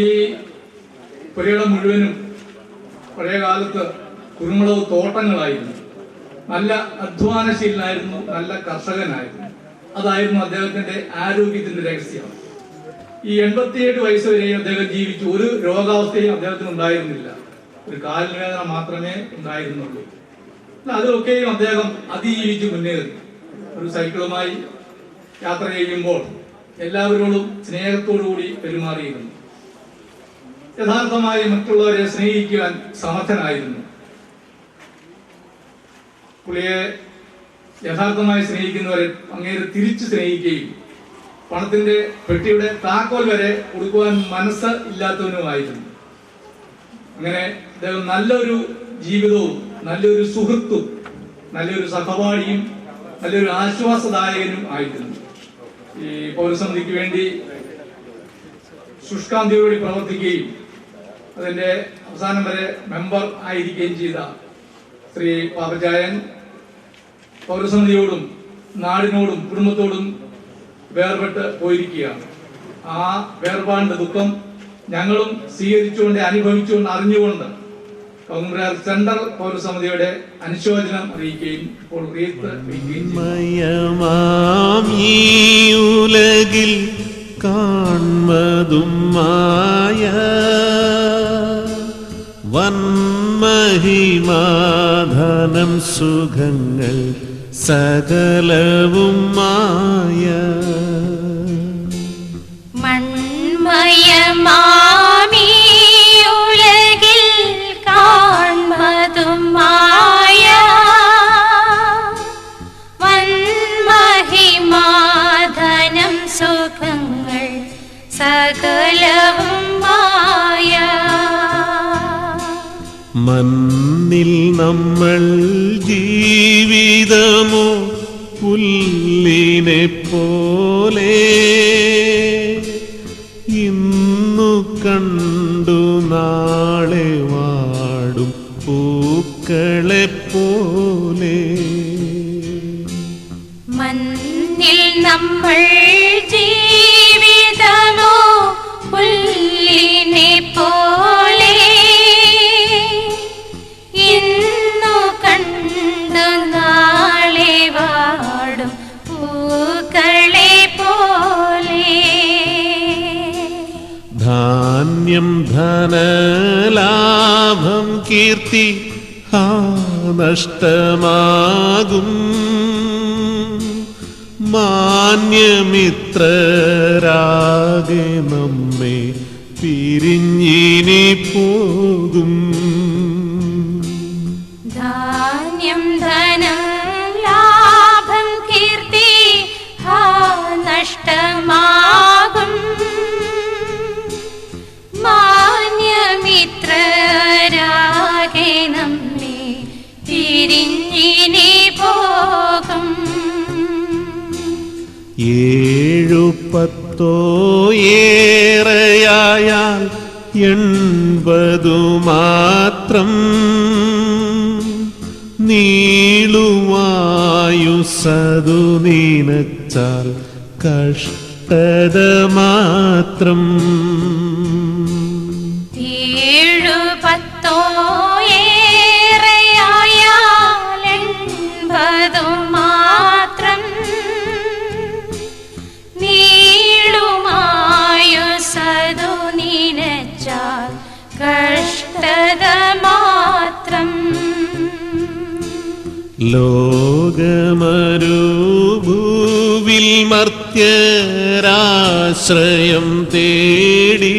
ഈ പുരയിടം മുഴുവനും പഴയ കാലത്ത് കുരുമുളക് തോട്ടങ്ങളായിരുന്നു. നല്ല അധ്വാനശീലനായിരുന്നു, നല്ല കർഷകനായിരുന്നു. അതായിരുന്നു അദ്ദേഹത്തിന്റെ ആരോഗ്യത്തിന്റെ രഹസ്യം. ഈ 87 വയസ്സ് വരെ അദ്ദേഹം ജീവിച്ചു. ഒരു രോഗാവസ്ഥയും അദ്ദേഹത്തിന് ഉണ്ടായിരുന്നില്ല. ഒരു കാലിന് വേദന മാത്രമേ ഉണ്ടായിരുന്നുള്ളൂ. അതൊക്കെയും അദ്ദേഹം അതിജീവിച്ച് മുന്നേറി. ഒരു സൈക്കിളുമായി യാത്ര ചെയ്യുമ്പോൾ എല്ലാവരോടും സ്നേഹത്തോടുകൂടി പെരുമാറിയിരുന്നു. യഥാർത്ഥമായി മറ്റുള്ളവരെ സ്നേഹിക്കുവാൻ സമർത്ഥനായിരുന്നു. പുള്ളിയെ യഥാർത്ഥമായി സ്നേഹിക്കുന്നവരെ അങ്ങേരെ തിരിച്ചു സ്നേഹിക്കുകയും പണത്തിന്റെ പെട്ടിയുടെ താക്കോൽ വരെ കൊടുക്കുവാൻ മനസ്സ് ഇല്ലാത്തവനുമായിരുന്നു. അങ്ങനെ അദ്ദേഹം നല്ലൊരു ജീവിതവും നല്ലൊരു സുഹൃത്തും നല്ലൊരു സഹപാഠിയും നല്ലൊരു ആശ്വാസദായകനും ആയിരുന്നു. ഈ പൗരസമിതിക്ക് വേണ്ടി ശുഷ്കാന്തിയോടെ പ്രവർത്തിക്കുകയും അതിന്റെ അവസാനം വരെ മെമ്പർ ആയിരിക്കുകയും ചെയ്ത ശ്രീ പാപ്പച്ചായൻ പൗരസമിതിയോടും നാടിനോടും കുടുംബത്തോടും വേർപെട്ട് പോയിരിക്കുകയാണ്. ആ വേർപാടിന്റെ ദുഃഖം ഞങ്ങളും സ്വീകരിച്ചുകൊണ്ട് അനുഭവിച്ചുകൊണ്ട് അറിഞ്ഞുകൊണ്ട് കൗമുദാർ സെൻട്രൽ പൗരസമിതിയുടെ അനുശോചനം അറിയിക്കുകയും ഇപ്പോൾ ഉലകിൽ കാൺമതും മായ വന്മഹിമാധനം സുഖങ്ങൾ സകലവും മായ മൺമയമാമീ ഉലകിൽ കാൺമതും മായ വന്മഹിമാധനം സുഖങ്ങൾ സകലവും മായ. മണ്ണിൽ നമ്മൾ ജീവിതമോ പുല്ലിനെ പോലെ ഇന്നു കണ്ടു നാളെ വാടും പൂക്കളെ പോലെ. മണ്ണിൽ നമ്മൾ ജീവിതമോ പുല്ലിനെ പോലെ ഇന്നു കണ്ടു നാളെ വാടും പൂക്കളെ പോലെ. ധാന്യം ധനലാഭം കീർത്തി നഷ്ടമാകും മാന്യമിത്രരാകെ നമ്മെ പിരിഞ്ഞിനി പോകും. ധാന്യം ധനം ലാഭം കീർത്തി നഷ്ടമാകും മാന്യമിത്രരാകെ നമ്മെ പിരിഞ്ഞിനി പോകും. 7-10 ഏറെയായാൽ 80 മാത്രം നീളുവായുസ്സതു നിനച്ചാൽ കഷ്ടത മാത്രം. 7-10 ഏറെയായാൽ 80 മാത്രം നീളുമായുസ്സതു നിനച്ചാൽ കഷ്ടത മാത്രം. ലോകമരുഭൂവിൽ മർത്യരാശ്രയം തേടി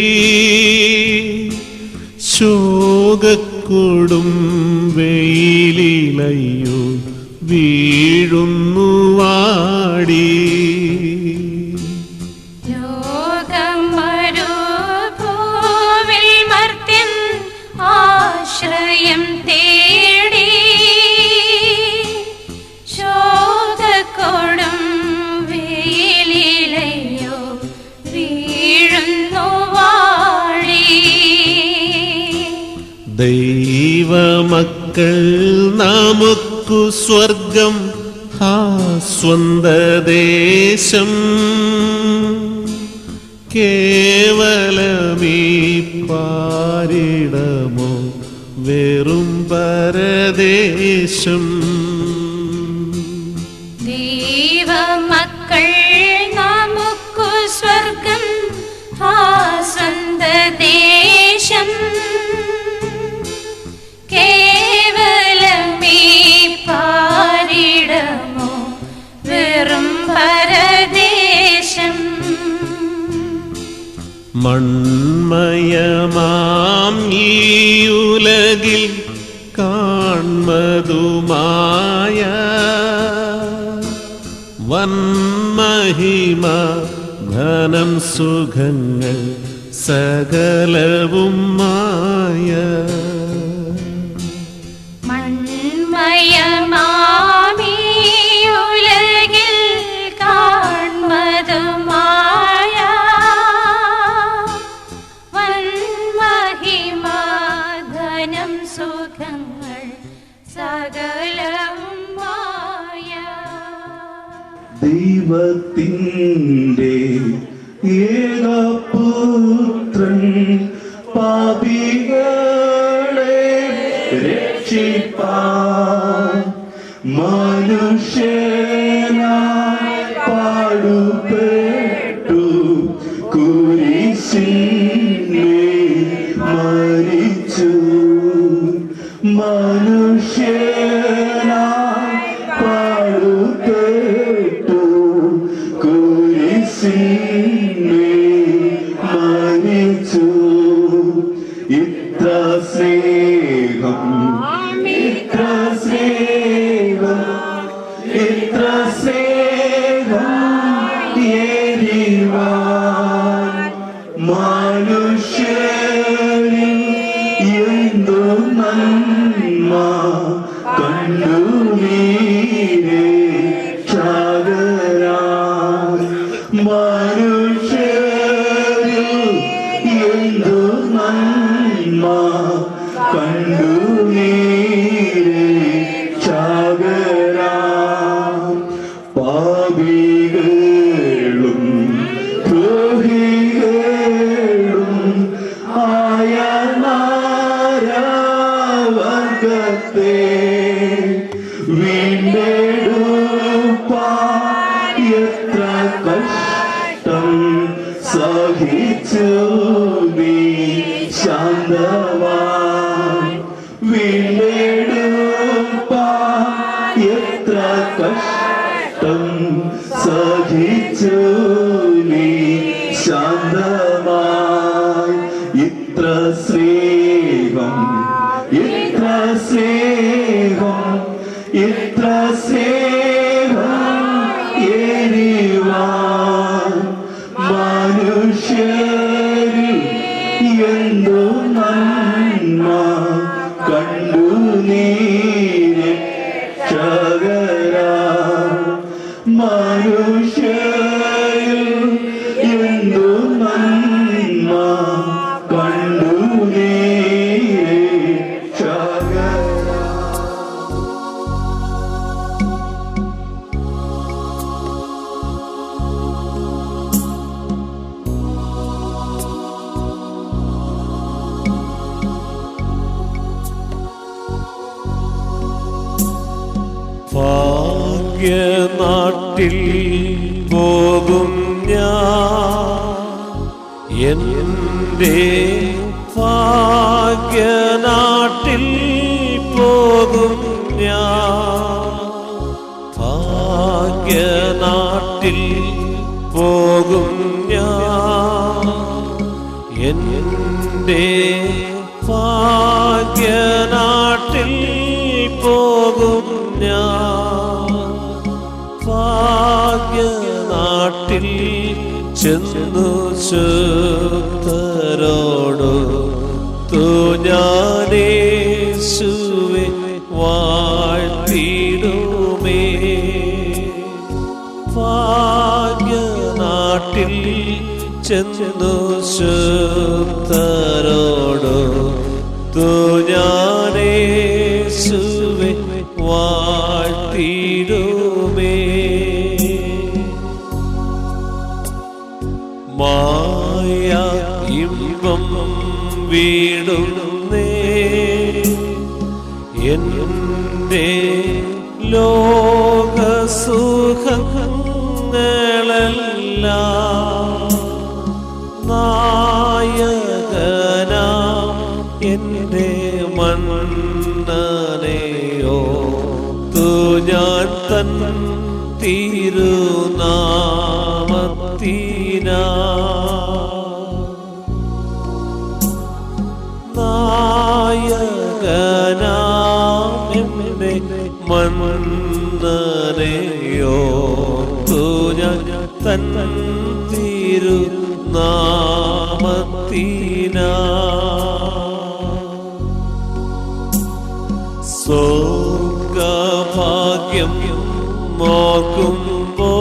ശോകക്കൊടും വെയിലിലയോ വീഴുന്നു വാടി. ലോകമരുഭൂവിൽ മർത്യൻ ആശ്രയം തേടി ശോകക്കൊടും വെയിലിലയോ വീഴുന്നു വാടി. ദൈവമക്കൾ നമുക്കു സ്വർഗം സ്വന്തദേശം കേവലമീ പാരിടമോ വെറും പരദേശം. ദൈവമക്കൾ നമുക്കു സ്വർഗം ആ സ്വന്തദേശം. കേവലമീ പാരിടമോ വെറും പരദേശം. മൺമയമാം ഈ ഉലകിൽ കാൺമതുമായ വന്മഹിമ ധനം സുഖങ്ങൾ സകലവും മായ. മൺമയമാമീ ഉലകിൽ കാൺമതുമായ വന്മഹിമ ധനം സുഖങ്ങൾ സകലവും മായ. ദൈവത്തിൻ്റെ ഏകപുത്രൻ പാപികളെ രക്ഷിപ്പാൻ മനുഷ്യനായി പാടുപെട്ടു കുരിശിന്മേൽ മരിച്ചു. മനുഷ്യനായി പാടുപെട്ടു കുരിശിന്മേൽ മരിച്ചു. ഇത്ര സ്നേഹം, ഇത്ര സ്നേഹം, ഇത്ര സ്നേഹം ഏരിവാൻ മനുഷ്യരിൽ എന്തു നന്മ കണ്ടു നീരേ ചാകരാൻ. മനുഷ്യരിൽ എന്തു നന്മ കണ്ടു നീരേ ചാകരാൻ. പാപികളും ദ്രോഹികളും ആയ നാരവർഗത്തെ വീണ്ടെടുപ്പാൻ എത്ര കഷ്ടം സഹിച്ചു നീ ശാന്തവാൻ. വീണ്ടെടുപ്പാൻ എത്ര കഷ്ടം സഹിച്ചു നീ ശാന്തമായി. ഇത്ര സ്നേഹം, ഇത്ര സ്നേഹം, ഇത്ര സ്നേഹം ഏരിവാൻ മനുഷ്യരിൽ എന്തു നന്മ കണ്ടു നീരേ ചാകരാൻ. മനുഷ്യരിൽ എന്തു നന്മ കണ്ടു നീരേ ചാകരാൻ. ഭാഗ്യനാട്ടിൽ പോകും ഞാൻ, എൻ്റെ ഭാഗ്യനാട്ടിൽ പോകും ഞാൻ. ഭാഗ്യനാട്ടിൽ പോകും ഞാൻ, എൻ്റെ ഭാഗ്യനാട്ടിൽ പോകും ഞാൻ. ഭാഗ്യനാട്ടിൽ ചെന്നു ശുദ്ധരോടൊത്തു ഞാനേശുവെ വാഴ്ത്തിടുമേ. ഭാഗ്യനാട്ടിൽ ചെന്നു ശുദ്ധരോടൊത്തു ഞാനേശുവെ വാഴ്ത്തിടുമേ. മായ ഇമ്പം വീടുന്നേ എൻ്റെ ലോകസുഖങ്ങളെല്ലാം നായകനാം എൻ്റെ മന്നനെയോ ഞാൻ തൻ തിരുനാമത്തിനാ നായകനാം എൻ്റെ മന്നനെയോ ഞാൻ തൻ തിരുനാമത്തിനാ സ്വർഗഭാഗ്യം നോക്കുമ്പോ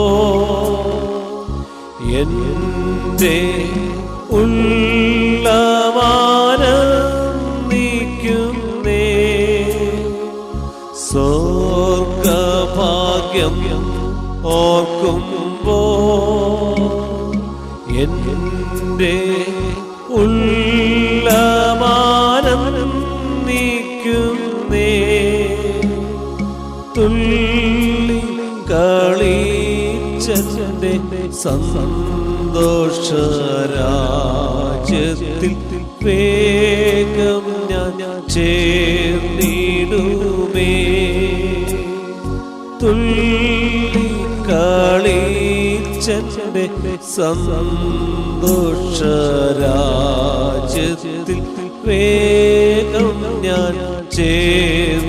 എൻ്റെ ഉള്ളമാനന്ദിക്കുന്നേ സ്വർഗഭാഗ്യം ഓർക്കുമ്പോ എൻ്റെ ഉള്ളമാനന്ദിക്കുന്നേ തുള്ളി കളിച്ചെന്റെ സന്തോഷരാജ്യത്തിൽ വേഗം ഞാൻ ചേർന്നിടുമേ തുള്ളി കളിച്ചെന്റെ സന്തോഷരാജ്യത്തിൽ വേഗം ഞാൻ ചേർന്നിടുമേ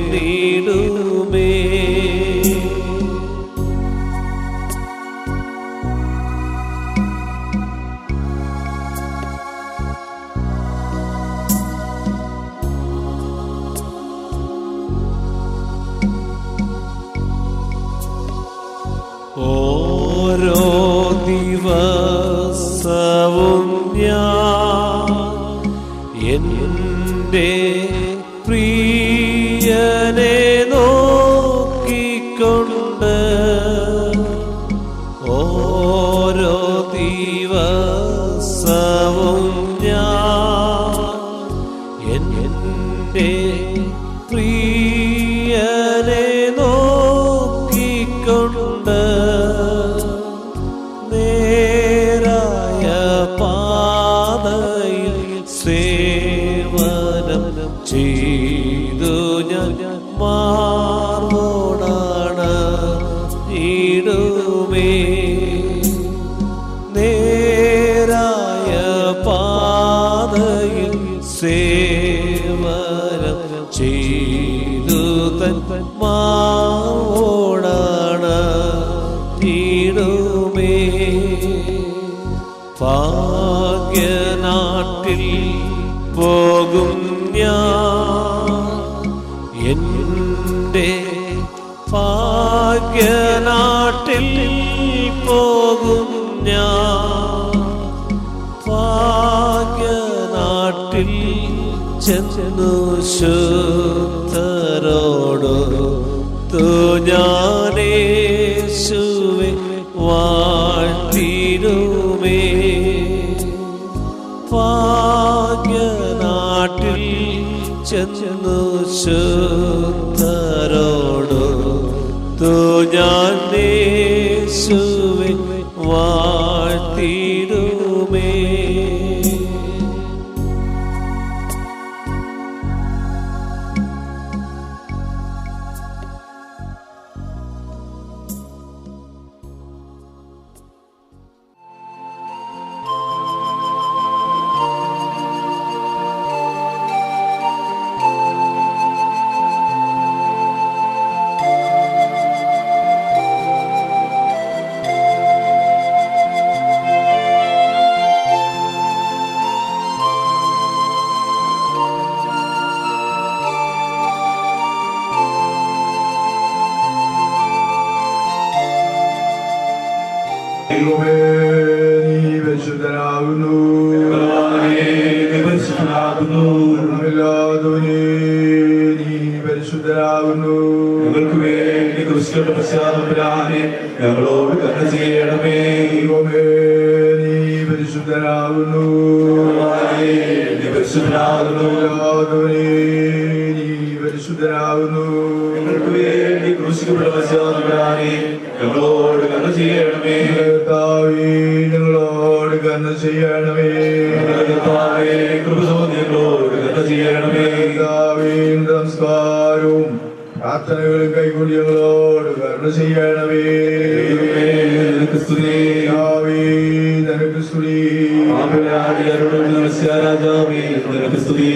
ഓരോ ദിവസവും ഞാൻ എൻ്റെ പ്രിയനെ നോക്കിക്കൊണ്ട് ഓരോ ദിവസവും ഞാൻ എൻ്റെ പ്രിയനെ നോക്കിക്കൊണ്ട് നേരായ പാതയിൽ സേവനം ചെയ്തു ഞാൻ മാറോടാണ് ഇടുമേ നേരായ പാതയിൽ സേവനം ചെയ്തു തൻ മാറോടാണ് ഇടുമേ ഭാഗ്യനാട്ടിൽ പോകും ഞാൻ എൻ്റെ ഭാഗ്യനാട്ടിൽ പോകും ഞാൻ ഭാഗ്യനാട്ടിൽ ചെന്നു ശുദ്ധരോട് ഞാനേശുവെ വാഴ്ത്തിടുമേ ഭാഗ്യനാട്ടിൽ ചെന്നു ശുദ്ധരോട് ഞാനേശുവെ വാഴ്ത്തിടുമേ ദൈവമേ, നീ പരിശുദ്ധനാകുന്നു. മരണമില്ലാത്തവനേ, നീ പരിശുദ്ധനാകുന്നു. ഞങ്ങൾക്ക് വേണ്ടി ക്രിസ്തുവിന്റെ പശ്ചാത്തലത്തിലാണേ ഞങ്ങളോട് കരുണ ചെയ്യണമേ. ദൈവമേ, നീ പരിശുദ്ധനാകുന്നു. പരിശുദ്ധനാകുന്നു. നീ പരിശുദ്ധനാകുന്നു. ഞങ്ങൾക്ക് വേണ്ടി ക്രൂശിക്കപ്പെട്ട മനുഷ്യനെ ഞങ്ങളോട് കരുണ ചെയ്യണമേ. കർത്താവേ, ഞങ്ങളോട് കരുണ ചെയ്യണമേ. കർത്താവേ, കൃപ തോന്നി ഞങ്ങളോട് കരുണ ചെയ്യണമേ. കർത്താവേ, നമസ്കാരവും പ്രാർത്ഥനകളും കൈകൊണ്ട് ഞങ്ങളോട് കരുണ ചെയ്യണമേ. നിനക്ക് സ്തുതി. നിനക്ക് സ്തുതി. രാജാവേ, നിനക്ക് സ്തുതി.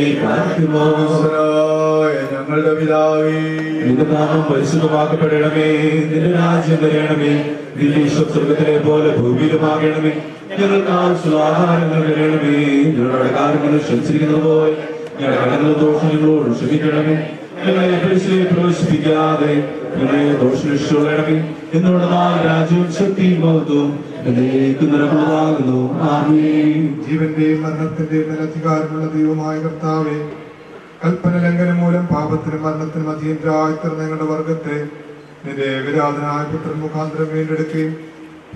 ഞങ്ങളുടെ പിതാവേ, നിന്റെ നാമം പരിശുദ്ധമാക്കപ്പെടണമേ. നിന്റെ രാജ്യം വരണമേ. നിന്റെ ഇഷ്ടം സ്വർഗ്ഗത്തിലെ പോലെ ഭൂമിയിലുമാകണമേ. ഞങ്ങൾക്ക് ആവശ്യമുള്ള ആഹാരങ്ങൾ തരണമേ. ഞങ്ങളുടെ കാര്യങ്ങൾ ക്ഷമിച്ചിരിക്കുന്നത് പോലെ ഞങ്ങളുടെ കടങ്ങളുടെ ദോഷം ഞങ്ങളോട് ക്ഷമിക്കണമേ. ഞങ്ങളെ പരീക്ഷയിൽ പ്രവേശിപ്പിക്കാതെ ഞങ്ങളെ ദോഷനിഷ്ഠുള്ളണമേ. എന്നുള്ള രാജ്യവും ശക്തിയും മഹത്വവും എന്നേക്കും നിനക്കുള്ളതാകുന്നു. ആമേൻ. ജീവന്റെയും മരണത്തിന്റെയും അധികാരമുള്ള ദൈവമായ കർത്താവേ, കൽപ്പന ലംഘനം മൂലം പാപത്തിനും മരണത്തിനും അധീനരായിത്തീർന്ന ഞങ്ങളുടെ വർഗത്തെ നിന്റെ ഏകജാതനായ പുത്രൻ മുഖാന്തരം വീണ്ടെടുക്കുകയും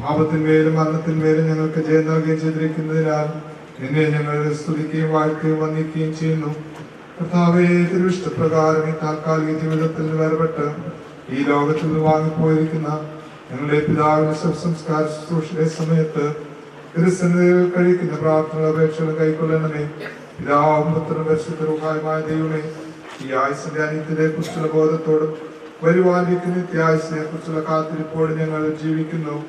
പാപത്തിന്മേലും മരണത്തിന്മേലും ഞങ്ങൾക്ക് ജയം നൽകുകയും ചെയ്തിരിക്കുന്നതിനാൽ നിന്നെ ഞങ്ങൾ സ്തുതിക്കുകയും വാഴ്ത്തുകയും വന്ദിക്കുകയും ചെയ്യുന്നു. കർത്താവേ, തിരുവിഷ്ടപ്രകാരം ഈ താൽക്കാലിക ജീവിതത്തിൽ നിന്ന് വേർപെട്ട് ഈ ലോകത്തിൽ നിന്ന് വാങ്ങിപ്പോയിരിക്കുന്ന ഞങ്ങളുടെ പിതാവിന്റെ ശവസംസ്കാര ശുശ്രൂഷയുടെ സമയത്ത് തിരുസന്നിധിയിൽ കഴിക്കുന്ന പ്രാർത്ഥന അപേക്ഷകൾ കൈക്കൊള്ളണമേ. പിതാവും പുത്രനും പരിശുദ്ധരുമായ ദൈവമേ, ഈ ആയുസിന്റെ അനിത്യത്തെ കുറിച്ചുള്ള ബോധത്തോടും വരുവാനിരിക്കുന്ന നിത്യായുസിനെ കുറിച്ചുള്ള കാത്തിരിപ്പോടും ഞങ്ങൾ ജീവിക്കുന്നു.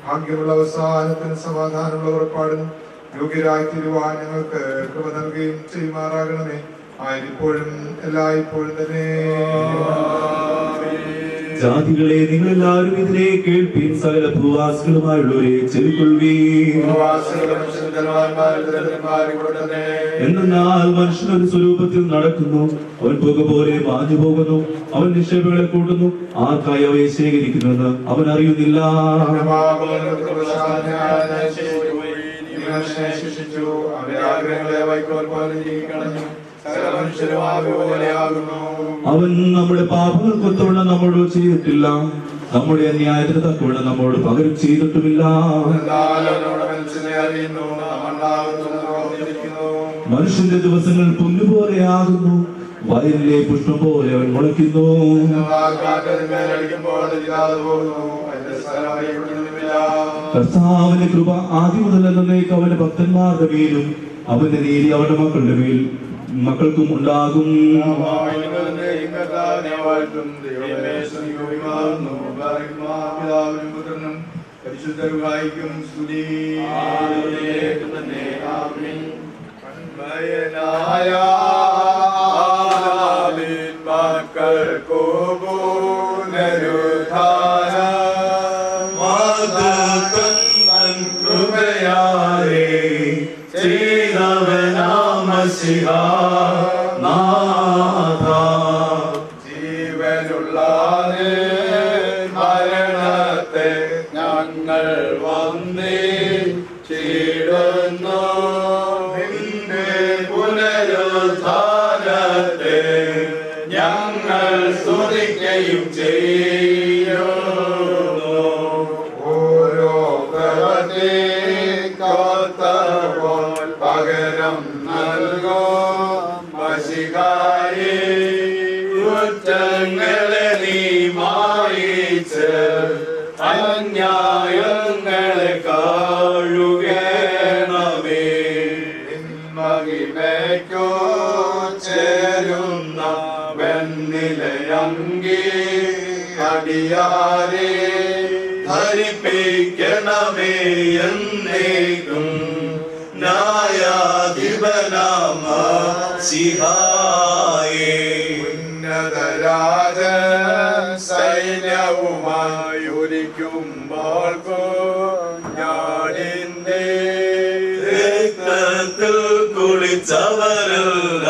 ഭാഗ്യമുള്ള അവസാനത്തിന് സമാധാനമുള്ള ഉറപ്പാടിനും യോഗ്യരായി തീരുവാൻ ഞങ്ങൾക്ക് കൃപ നൽകുകയും ചെയ്യുമാറാകണമേ. ആയിരിപ്പോഴും എല്ലായ്പ്പോഴും തന്നെ. ജാതികളെ നിങ്ങളെല്ലാവരും ഇതിനെ കേൾപ്പീൻ. സകല ഭൂവാസികളുമായുള്ളവരെ ചെവിക്കൊള്ളുവീൻ. എന്നാൽ മനുഷ്യനൊരു സ്വരൂപത്തിൽ നടക്കുന്നു. അവൻ പുക പോലെ മാഞ്ഞു പോകുന്നു. അവൻ നിക്ഷേപങ്ങളെ കൂട്ടുന്നു. ആർക്കായി അവയെ ശേഖരിക്കുന്നുവെന്ന് അവൻ അറിയുന്നില്ല. അവൻ നമ്മുടെ പാപങ്ങൾ കൊത്തവണ്ണം നമ്മോട് ചെയ്തിട്ടില്ല. നമ്മുടെ അന്യായത്തിന് തക്കവണ്ണം നമ്മോട് പകരം ചെയ്തിട്ടുമില്ല. മനുഷ്യന്റെ ദിവസങ്ങൾ പുല്ലുപോലെയാകുന്നു. വയലിലെ പുഷ്പം പോലെ അവൻ മുളയ്ക്കുന്നു. കർത്താവിന്റെ കൃപ ആദ്യം മുതൽ എന്നേക്ക് അവന്റെ ഭക്തന്മാരുടെ മേലും അവന്റെ നീതി അവരുടെ മക്കൾക്കും ഉണ്ടാകും. പരിശുദ്ധരുഹായിക്കും സ്തുതി. ജീവനുള്ള മരണത്തെ ഞങ്ങൾ വന്ദിച്ചിടുന്നു. നിന്റെ പുനരുത്ഥാനത്തെ ഞങ്ങൾ സ്തുതിക്കുകയും ചെയ്യുന്നു. ഓരോ പ്രവൃത്തിക്കൊത്തപ്പോൾ പകരം നൽകോ മശിഹായേ. കുറ്റങ്ങളെ നീ മായിച്ച് അന്യായങ്ങളെ കാഴുകണമേ. മഹിമയ്ക്കോ ചേരുന്ന വെണ്ണിലയങ്കി അടിയാരെ ധരിപ്പിക്കണമേ എന്നേക്കും. ന്യായാധിപനാമ സിഹായേ. ഉന്നതരാജ സൈന്യവുമായി ഒരിക്കുമ്പോൾ ഞാനിന്റെ രക്തത്തിൽ കുളിച്ചവരല്ല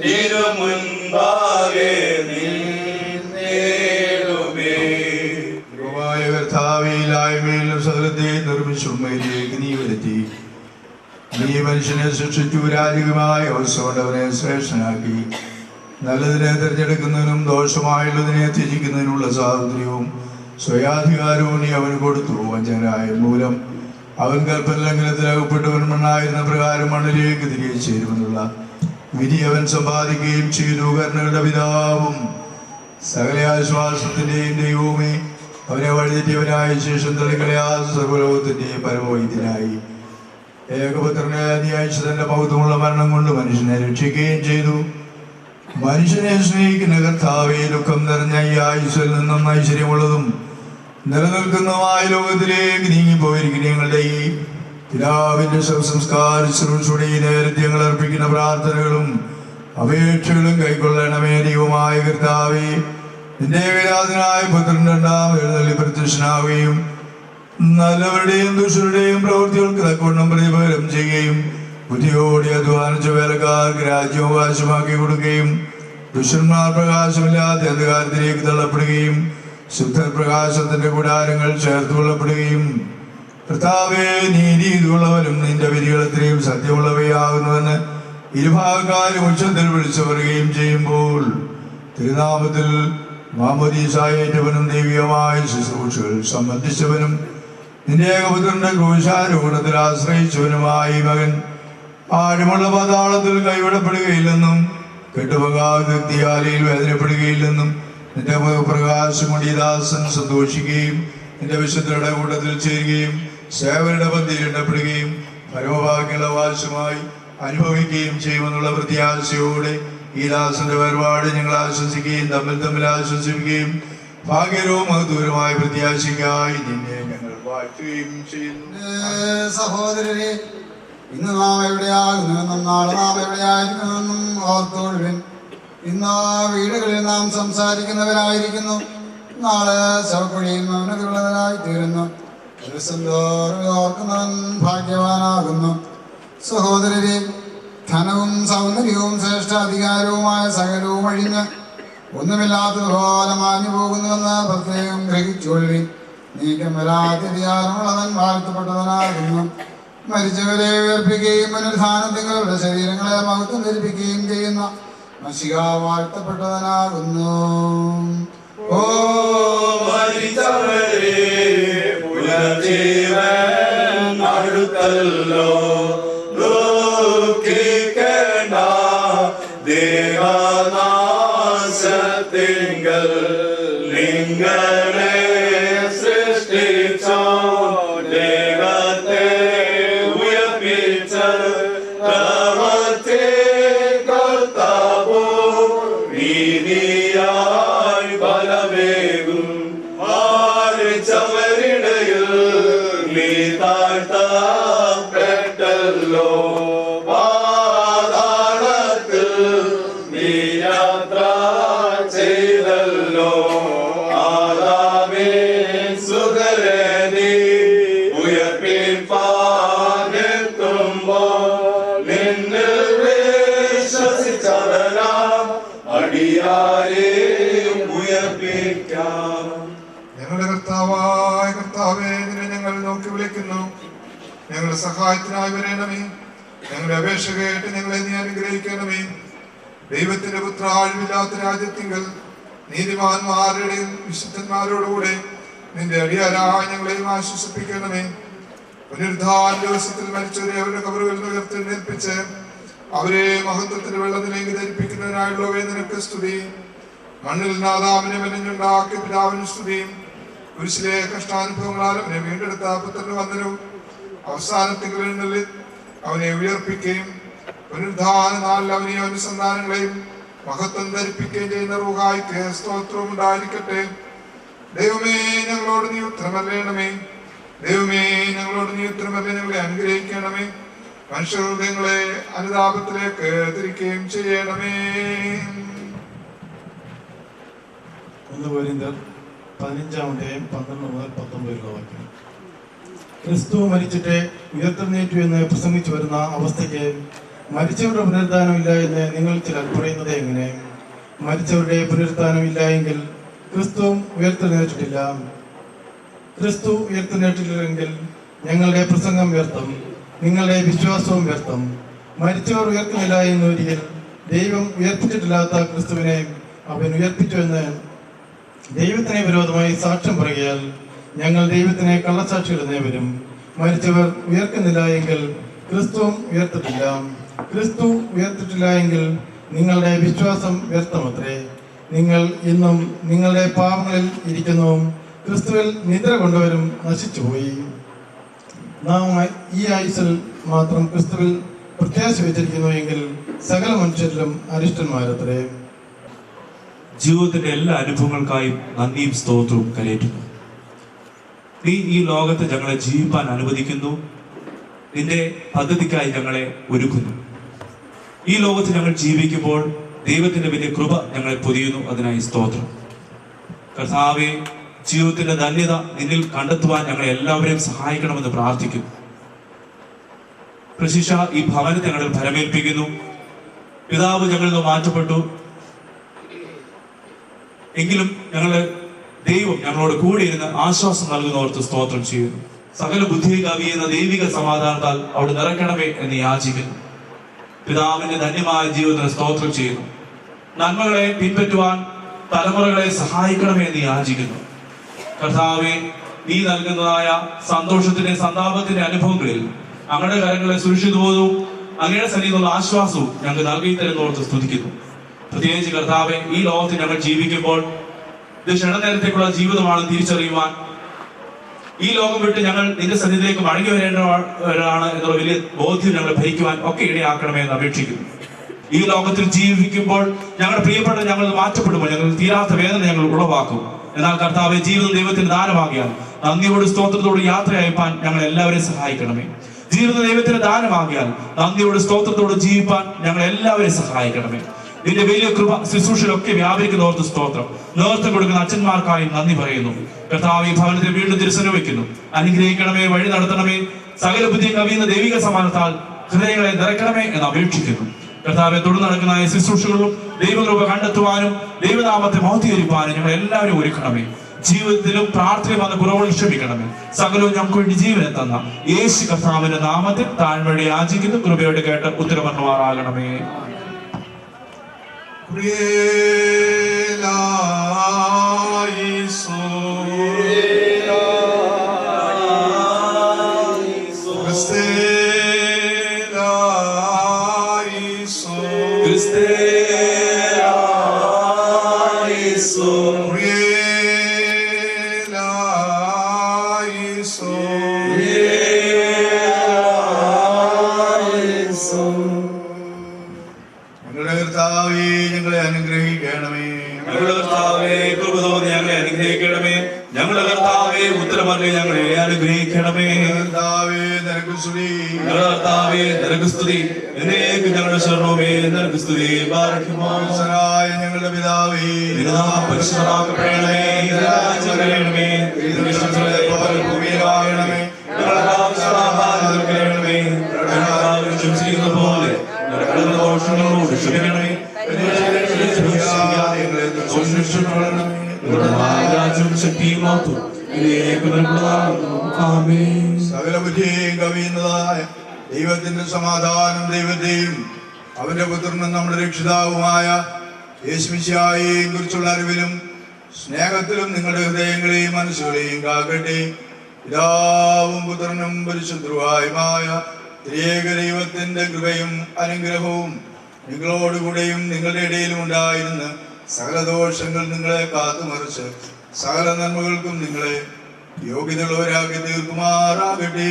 തിരുമുൻപാകെ നിന്നേടുമേ. കർത്താവിലായ്മയിലും സകലത്തെ നിർമ്മിച്ചുമ്മയിലേക്ക് നീ വരുത്തി. നീ മനുഷ്യനെ സൃഷ്ടിച്ചു. രാജകമായ അവസരവനെ ശ്രേഷ്ഠനാക്കി. നല്ലതിനെ തിരഞ്ഞെടുക്കുന്നതിനും ദോഷമായുള്ളതിനെ ത്യജിക്കുന്നതിനുള്ള സ്വാതന്ത്ര്യവും സ്വയാധികാരവും നീ അവന് കൊടുത്തു. വഞ്ചകനായ മൂലം അവൻ കൽപ്പനലംഘനത്തിൽ അകപ്പെട്ടവൻ മണ്ണായിരുന്ന പ്രകാരം മണ്ണിലേക്ക് തിരികെ ചേരുമെന്നുള്ള വിധി അവൻ സമ്പാദിക്കുകയും ചെയ്തു. കരുണകളുടെ പിതാവും സകല ആശ്വാസത്തിന്റെയും ദൈവവുമേ, അവനെ വഴിതെറ്റിയവനായ ശേഷം തള്ളിക്കളയാ സർവലോകത്തിന്റെയും പരമവൈദ്യനായി ഏകപുത്രനെ അന്യായിച്ച് തന്റെ മഹത്വമുള്ള മരണം കൊണ്ട് മനുഷ്യനെ രക്ഷിക്കുകയും ചെയ്തു. മനുഷ്യനെ സ്നേഹിക്കുന്ന കർത്താവേ, ദുഃഖം നിറഞ്ഞ ഈ ആയുസ്സിൽ നിന്നും ഐശ്വര്യമുള്ളതും നിലനിൽക്കുന്നതുമായ ലോകത്തിലേക്ക് നീങ്ങിപ്പോയിരിക്കുന്ന ഞങ്ങളുടെ ഈ പിതാവിന്റെ ശവസംസ്കാര ശുശ്രൂഷയുടെ ഈ നേരത്തെ ഞങ്ങൾ അർപ്പിക്കുന്ന പ്രാർത്ഥനകളും അപേക്ഷകളും കൈക്കൊള്ളണമേ. ദൈവമായ കർത്താവേ, നിന്റെ ഏകജാതനായ പുത്രൻ രണ്ടാം എഴുന്നള്ളി പ്രത്യക്ഷനാവുകയും നല്ലവരുടെയും ദുഷ്ടരുടെയും പ്രവൃത്തികൾക്ക് തക്കവണ്ണം പ്രതിഫലം ചെയ്യുകയും ബുദ്ധിയോടെ അധ്വാനിച്ച വേലക്കാർക്ക് രാജ്യാവകാശമാക്കി കൊടുക്കുകയും ദുഷ്ടന്മാർ പ്രകാശമില്ലാത്ത അന്ധകാരത്തിലേക്ക് തള്ളപ്പെടുകയും ശുദ്ധ പ്രകാശത്തിന്റെ കൂടാരങ്ങൾ ചേർത്ത് കൊള്ളപ്പെടുകയും കർത്താവേ, നീതി ഇതുള്ളവരും നിന്റെ വിധികൾ എത്രയും സത്യമുള്ളവയാകുന്നുവെന്ന് ഇരുഭാഗക്കാരും ഉച്ചത്തിൽ വിളിച്ചു പറയുകയും ചെയ്യുമ്പോൾ തിരുനാമത്തിൽ മാമോദീസായേറ്റവനും ദൈവികമായ ശുശ്രൂഷകൾ സംബന്ധിച്ചവനും നിന്റെ ഏകപുത്രന്റെ ക്രൂശാരോഹണത്തിൽ ആശ്രയിച്ചവനുമായ ഈ മകൻ ആഴമുള്ള പാതാളത്തിൽ കൈവിടപ്പെടുകയില്ലെന്നും കെട്ടുപോകാതെ തീയാലയിൽ വേദനപ്പെടുകയില്ലെന്നും നിന്റെ പ്രകാശം കൊണ്ട് ഈ ദാസൻ സന്തോഷിക്കുകയും നിന്റെ വിശുദ്ധരുടെ കൂട്ടത്തിൽ ചേരുകയും സേവരുടെ പന്തിയിൽ ഇടപെടുകയും പരമഭാഗ്യമുള്ള വാശമായി അനുഭവിക്കുകയും ചെയ്യുമെന്നുള്ള പ്രത്യാശയോടെ ഈ ദാസന്റെ വേർപാട് ഞങ്ങൾ ആശ്വസിക്കുകയും തമ്മിൽ ആശ്വസിപ്പിക്കുകയും ഭാഗ്യരവും മഹദൂരമായ പ്രത്യാശയ്ക്കായി നിന്നെ ഞങ്ങൾ വാഴ്ത്തുകയും ചെയ്യുന്നു. സഹോദരരെ, ഇന്ന് നാം എവിടെയാകുന്നുവെന്നും നാളെ നാം എവിടെയായിരിക്കുമെന്നും ഓർത്തുകൊള്ളുവിൻ. ഇന്ന് വീടുകളിൽ നാം സംസാരിക്കുന്നവരായിരിക്കുന്നു, നാളെ ശവക്കുഴിയിൽ മൗനതയുള്ളവരായി തീരുന്നു. ദിവസം തോറും ഓർക്കുന്നവൻ ഭാഗ്യവാനാകുന്നു. സഹോദരരെ, ധനവും സൗന്ദര്യവും ശ്രേഷ്ഠാധികാരവുമായ സകലവും ഒഴിഞ്ഞ് ഒന്നുമില്ലാത്തതുപോലെ മാഞ്ഞു പോകുന്നുവെന്ന് പ്രത്യേകം ഗ്രഹിച്ചുകൊള്ളി. നീക്കം വരാത്ത അധികാരമുള്ളവൻ വാഴ്ത്തപ്പെട്ടവനാകുന്നു. മരിച്ചവരെ ഉയർപ്പിക്കുകയും പുനരുത്ഥാനത്തിങ്ങളുടെ ശരീരങ്ങളെ മഹത്വം ധരിപ്പിക്കുകയും ചെയ്യുന്ന മശിഹ വാഴ്ത്തപ്പെട്ടവനാകുന്നു. ഓ മരിച്ചവരെ പുനർജീവൻ അടുത്തല്ലോ, ദുഃഖിക്കേണ്ട ദേഹനാശത്തിങ്കൽ നിങ്ങളെ സൃഷ്ടിച്ചോ ദേഹത്തെ ഉയർപ്പിച്ച പ്രവൃത്തി കർത്താവോ നീതിയായി ബലമേകും മാറിച്ചവരിടയിൽ നീ താഴ്ത്തപ്പെട്ടല്ലോ, പാതാളത്തിൽ നീ യാത്ര ചെയ്തല്ലോ. ആദാമേ സുതരേ നീ ഉയർപ്പിപ്പാനെത്തുമ്പോൾ നിന്നിൽ വിശ്വസിച്ചവരാം അടിയാരെ ഉയർപ്പിക്കാം. ഞങ്ങളുടെ കർത്താവായ കർത്താവേ, നിന്നെ ഞങ്ങൾ നോക്കി വിളിക്കുന്നു. ഞങ്ങളുടെ സഹായത്തിനായി വരണമേ. ഞങ്ങളുടെ അപേക്ഷ കേട്ട് ഞങ്ങളെ നീ അനുഗ്രഹിക്കണമേ. ദൈവത്തിന്റെ പുത്ര ആഴ്വില്ലാത്ത രാജ്യത്തിങ്കൽ നീതിമാന്മാരുടെ വിശുദ്ധന്മാരോടുകൂടെ നിന്റെ അടിയാരായ ഞങ്ങളെയും ആശ്വസിപ്പിക്കണമേ. പുനരുദ്ധാന ദിവസത്തിൽ മരിച്ചവരെ അവരുടെ കബറുകളിൽ ഉയർത്തെഴുന്നേൽപ്പിച്ച് അവരെ മഹത്വത്തിന്റെ വെള്ളത്തിലേക്ക് ധരിപ്പിക്കുന്നതിനായുള്ളവയെ നിനക്ക് സ്തുതി. മണ്ണിൽ നാദാമിനെ മെനഞ്ഞുണ്ടാക്കിയ പിതാവിന് സ്തുതിയും കുരിശിലെ കഷ്ടാനുഭവങ്ങളാൽ അവനെ വീണ്ടെടുത്ത പുത്രന് വന്ദനവും അവസാനത്തിൽ അവനെ ഉയർപ്പിക്കുകയും പുനരുദ്ധാന നാളിൽ അവനെയും അനുസന്ധാനങ്ങളെയും മഹത്വം ധരിപ്പിക്കുകയും ചെയ്യുന്ന റൂഹായിക്ക് സ്തോത്രവും ഉണ്ടായിരിക്കട്ടെ. ദൈവമേ, ഞങ്ങളോട് നീ ഉത്തരമറിയണമേ. ദൈവമേ, ഞങ്ങളോട് നീ ഉത്തരമറിയ ഞങ്ങളെ അനുഗ്രഹിക്കണമേ. മനുഷ്യഹൃദയങ്ങളെ അനുതാപത്തിലേക്ക് തിരിക്കുകയും ചെയ്യണമേ. 1 കൊരിന്ത്യർ 15:12-19 ക്രിസ്തു മരിച്ചിട്ട് ഉയർത്തെഴുന്നേറ്റു എന്ന് പ്രസംഗിച്ചു വരുന്ന അവസ്ഥയ്ക്ക് മരിച്ചവരുടെ പുനരുദ്ധാനമില്ല എന്ന് നിങ്ങൾ ചിലർ പറയുന്നത് എങ്ങനെ? മരിച്ചവരുടെ പുനരുദ്ധാനമില്ല എങ്കിൽ ക്രിസ്തു ഉയർത്തെഴുന്നേറ്റിട്ടില്ല. ക്രിസ്തു ഉയർത്തെഴുന്നേറ്റില്ലെങ്കിൽ ഞങ്ങളുടെ പ്രസംഗം വ്യർത്ഥം, നിങ്ങളുടെ വിശ്വാസവും വ്യർത്ഥം. മരിച്ചവർ ഉയർത്തുന്നില്ല എന്നൊരിക്കൽ ദൈവം ഉയർപ്പിച്ചിട്ടില്ലാത്ത ക്രിസ്തുവിനെ അവൻ ഉയർപ്പിച്ചു എന്ന് ദൈവത്തിന് വിരോധമായി സാക്ഷ്യം പറയുകയാൽ ഞങ്ങൾ ദൈവത്തിനെ കള്ളസാക്ഷിയിടുന്നവരും മരിച്ചവർ ഉയർക്കുന്നില്ല എങ്കിൽ ക്രിസ്തുവും ഉയർത്തിട്ടില്ല. ക്രിസ്തു ഉയർത്തിട്ടില്ല എങ്കിൽ നിങ്ങളുടെ വിശ്വാസം വ്യർത്ഥമത്രേ. നിങ്ങൾ ഇന്നും നിങ്ങളുടെ പാപങ്ങളിൽ ഇരിക്കുന്നു. ക്രിസ്തുവിൽ നിദ്ര കൊണ്ടവരും നശിച്ചുപോയി. നാം ഈ ആയുസ്സിൽ മാത്രം ക്രിസ്തുവിൽ പ്രത്യാശ വെച്ചിരിക്കുന്നു എങ്കിൽ സകല മനുഷ്യരിലും അരിഷ്ടന്മാരത്രേ. ജീവിതത്തിന്റെ എല്ലാ അനുഭവങ്ങൾക്കായും നന്ദിയും സ്തോത്രവും കരയേറ്റുന്നു. നീ ഈ ലോകത്ത് ഞങ്ങളെ ജീവിപ്പാൻ അനുവദിക്കുന്നു. നിന്റെ പദ്ധതിക്കായി ഞങ്ങളെ ഒരുക്കുന്നു. ഈ ലോകത്ത് ഞങ്ങൾ ജീവിക്കുമ്പോൾ ദൈവത്തിന്റെ വലിയ കൃപ ഞങ്ങളെ പൊതിയുന്നു. അതിനായി സ്തോത്രം. കർത്താവേ, ജീവിതത്തിന്റെ ധന്യത നിന്നിൽ കണ്ടെത്തുവാൻ ഞങ്ങളെ എല്ലാവരെയും സഹായിക്കണമെന്ന് പ്രാർത്ഥിക്കുന്നു. പ്രശിഷ ഈ ഭവനത്തെ ഞങ്ങളിൽ ഫലമേൽപ്പിക്കുന്നു. പിതാവ് ഞങ്ങളിൽ നിന്ന് മാറ്റപ്പെട്ടു എങ്കിലും ഞങ്ങളുടെ ദൈവം ഞങ്ങളോട് കൂടെ ഇരുന്ന് ആശ്വാസം നൽകുന്നവർക്ക് സ്തോത്രം ചെയ്യുന്നു. സകല ബുദ്ധിയെ കവിയുന്ന ദൈവിക സമാധാനത്താൽ അവിടെ നിറയ്ക്കണമേ എന്ന് യാചിക്കുന്നു. പിതാവിന്റെ ധന്യമായ ജീവിതത്തിന് സ്തോത്രം ചെയ്യുന്നു. നന്മകളെ പിൻപറ്റുവാൻ തലമുറകളെ സഹായിക്കണമേ എന്ന് യാചിക്കുന്നു. കർത്താവെ, നീ നൽകുന്നതായ സന്തോഷത്തിന്റെ സന്താപത്തിന്റെ അനുഭവങ്ങളിൽ അങ്ങയുടെ കരങ്ങളെ സുരക്ഷിതബോധവും അങ്ങയുടെ സന്നിധിയിലുള്ള ആശ്വാസവും ഞങ്ങൾക്ക് നൽകി തരുന്നവർക്ക് സ്തുതിക്കുന്നു. പ്രത്യേകിച്ച് കർത്താവെ, ഈ ലോകത്ത് ഞങ്ങൾ ജീവിക്കുമ്പോൾ ഇത് ക്ഷണനേരത്തേക്കുള്ള ജീവിതമാണെന്ന് തിരിച്ചറിയുവാൻ, ഈ ലോകം വിട്ട് ഞങ്ങൾ നിന്റെ സന്നിധിയിലേക്ക് മടങ്ങി വരേണ്ടവരാണ് എന്നുള്ള വലിയ ബോധ്യം ഞങ്ങളെ ഭരിക്കുവാൻ ഒക്കെ ഇടയാക്കണമേ എന്ന് അപേക്ഷിക്കുന്നു. ഈ ലോകത്തിൽ ജീവിക്കുമ്പോൾ ഞങ്ങളുടെ പ്രിയപ്പെട്ട ഞങ്ങൾ മാറ്റപ്പെടുമ്പോൾ ഞങ്ങൾ തീരാത്ത വേദന ഞങ്ങൾ ഉളവാക്കും. എന്നാൽ കർത്താവെ, ജീവിതം ദൈവത്തിന് ദാനമാകിയാൽ നന്ദിയോട് സ്തോത്രത്തോട് യാത്ര അയപ്പാൻ ഞങ്ങൾ എല്ലാവരെയും സഹായിക്കണമേ. ജീവിതം ദൈവത്തിന് ദാനമാകിയാൽ നന്ദിയോട് സ്തോത്രത്തോട് ജീവിപ്പാൻ ഞങ്ങൾ എല്ലാവരെയും സഹായിക്കണമേ. നിന്റെ വലിയ കൃപ ശുശ്രൂഷയിലൊക്കെ വ്യാപരിക്കുന്നവർക്ക് സ്തോത്രം. നേതൃത്വം കൊടുക്കുന്ന അച്ഛന്മാർക്കായും നന്ദി പറയുന്നു. കർത്താവ്, ഈ ഭവനത്തിൽ വീണ്ടും തിരുസനം വയ്ക്കുന്നു. അനുഗ്രഹിക്കണമേ, വഴി നടത്തണമേ. സകല ബുദ്ധിയും കവിയുന്ന ദൈവിക സമാനത്താൽ ഹൃദയങ്ങളെ നിറയ്ക്കണമേ എന്ന് അപേക്ഷിക്കുന്നു. കർത്താവെ, തുടർന്ന് നടക്കുന്ന ശുശ്രൂഷകളും ദൈവകൃപ കണ്ടെത്തുവാനും ദൈവനാമത്തെ മഹത്വീകരിപ്പാനും ഞങ്ങൾ എല്ലാവരും ഒരുക്കണമേ. ജീവിതത്തിലും പ്രാർത്ഥനയും വന്ന കുറവുകൾ ക്ഷമിക്കണമേ. സകലവും ഞങ്ങൾക്ക് വേണ്ടി ജീവനെ തന്ന യേശു കർത്താവിന്റെ നാമത്തിൽ താഴ്മഴ യാചിക്കുന്നു. കൃപയോട് കേട്ട് ഉത്തരമർന്നുമാറാകണമേ. ഞങ്ങളെ അനുഗ്രഹിക്കണമേ. ഞങ്ങളുടെ കർത്താവേ, കൃപ തോന്നി ഞങ്ങളെ അനുഗ്രഹിക്കണമേ. ഞങ്ങളുടെ കർത്താവേ, ഉത്തരമറിഞ്ഞ് ഞങ്ങളെ അനുഗ്രഹിക്കണമേ. കർത്താവേ, നിനക്ക് സ്തുതി. കർത്താവേ, നിനക്ക് സ്തുതി. എന്നേക്കും ഞങ്ങളുടെ ശരണമേ, നിനക്ക് സ്തുതി. ായ ഞങ്ങളുടെ പിതാവേ, പരിശുദ്ധമാക്കപ്പെടണമേ. രാജ്യം വരണമേ. ഭൂമിയിലാകണമേ. ഞങ്ങളുടെ ആവശ്യമാഹാരം നൽകണമേ. ക്ഷമിച്ചിരിക്കുന്ന പോലെ ദോഷങ്ങളോട് ക്ഷമിക്കണമേ. സകല ബുദ്ധിയെയും കവിയുന്നതായ ദൈവത്തിന്റെ സമാധാനം ദൈവത്തെയും അവന്റെ പുത്രനും നമ്മുടെ രക്ഷിതാവുമായ യേശുമിശിഹായെയും കുറിച്ചുള്ള അറിവിലും സ്നേഹത്തിലും നിങ്ങളുടെ ഹൃദയങ്ങളെയും മനസ്സുകളെയും കാക്കട്ടെ. പിതാവും പുത്രനും പരിശുദ്ധരുമായ ത്രിയേക ദൈവത്തിന്റെ കൃപയും അനുഗ്രഹവും നിങ്ങളോടുകൂടെയും നിങ്ങളുടെ ഇടയിലും ഉണ്ടായിരുന്ന് സകല ദോഷങ്ങൾ നിങ്ങളെ കാത്തുമറിച്ച് സകല നന്മകൾക്കും നിങ്ങളെ യോഗ്യതയുള്ളവരാക്കി തീർക്കുമാറാകട്ടെ.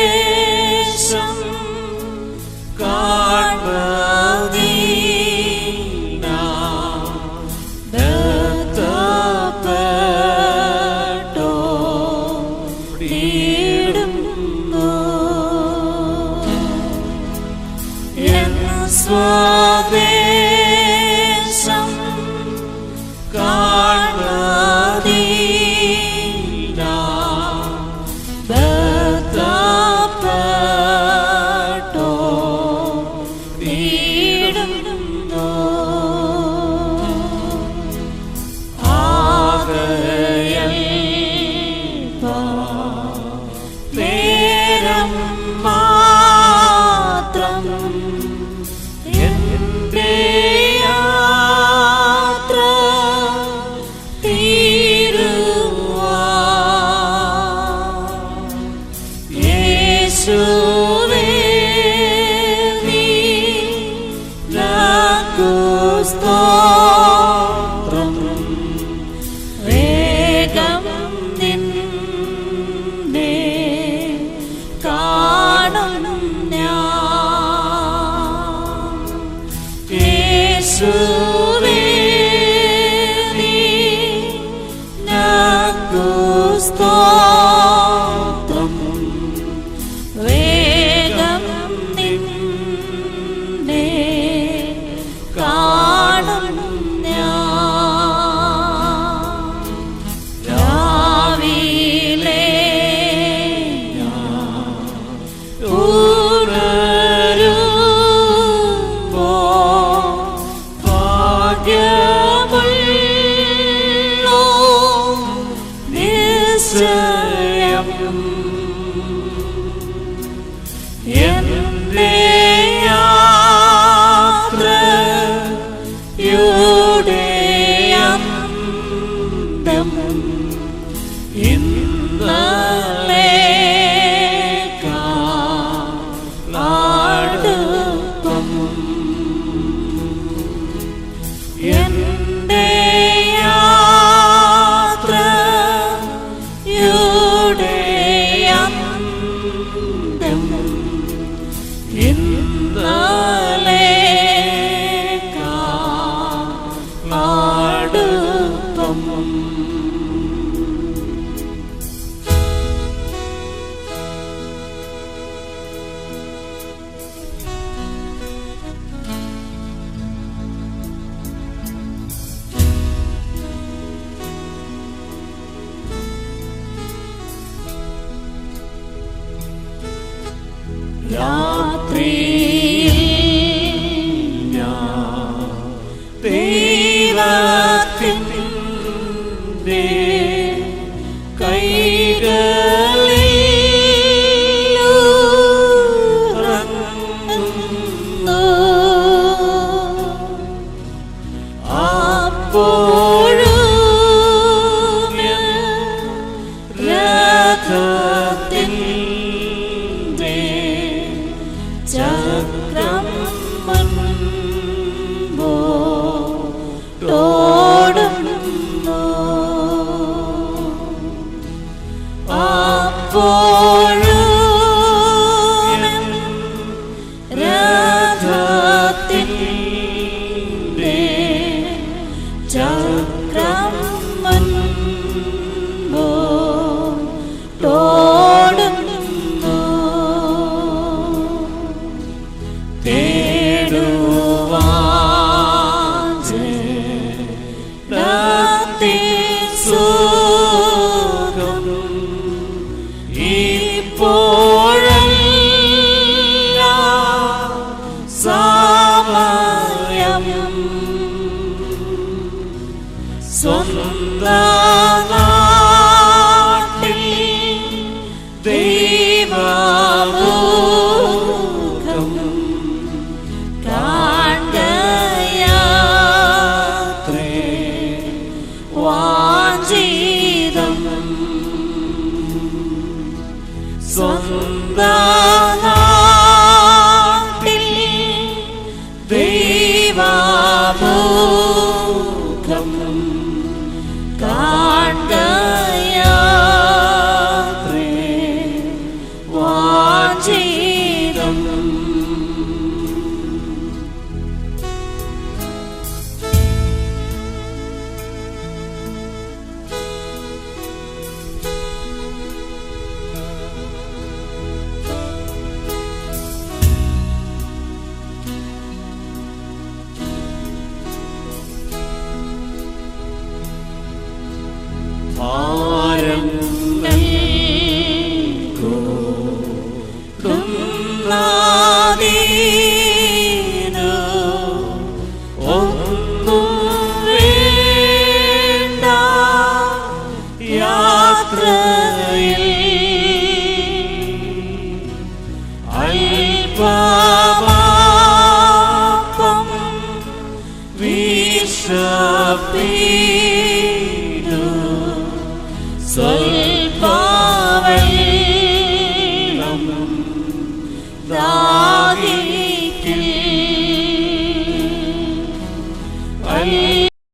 സ്വദേശം കാൺമീന ദത്തപ്പെട്ടോടിടുന്നു എൻ സ്വദേശം കാൺമീന സ്തോത്രം വേഗം നിന്നെ കാണും ഞാൻ രാവിലെ സ്വൽപവെള്ളം